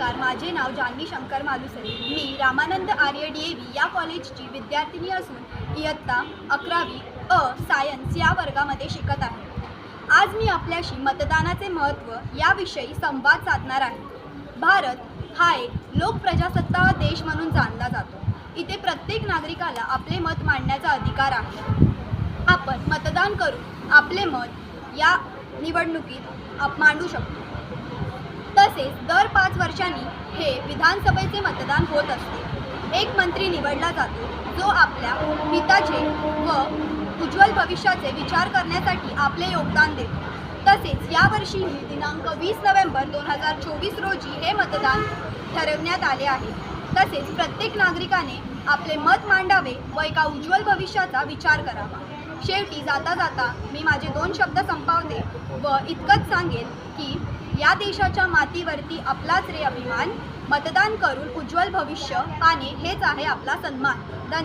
नमस्कार, माझे नाव जान्हवी शंकर मालुसरे. मी रामानंद आर्य DAV या कॉलेजची विद्यार्थिनी असून इयत्ता 11वी अ सायन्स या वर्गामध्ये शिकत आहे. आज मी आपल्याशी मतदानाचे महत्त्व याविषयी संवाद साधणार आहे. भारत हा एक लोकप्रजासत्ताक देश म्हणून जाणला जातो. इथे प्रत्येक नागरिकाला आपले मत मांडण्याचा अधिकार आहे. आपण मतदान करून आपले मत या निवडणुकीत मांडू शकतो. तसेच दर 5 वर्षांनी हे विधानसभेचे मतदान होत असते. एक मंत्री निवडला जातो जो आपल्या हिताचे व उज्ज्वल भविष्याचे विचार करण्यासाठी आपले योगदान देतो. तसेच यावर्षीही दिनांक 20 नोव्हेंबर 2024 रोजी हे मतदान ठरवण्यात आले आहे. तसेच प्रत्येक नागरिकाने आपले मत मांडावे व एका उज्ज्वल भविष्याचा विचार करावा. शेवटी जाता जाता मी माझे 2 शब्द संपवते व इतकंच सांगेन की या देशाच्या मातीवरती आपलाच रे अभिमान. मतदान करून उज्ज्वल भविष्य पाहणे हेच आहे आपला सन्मान.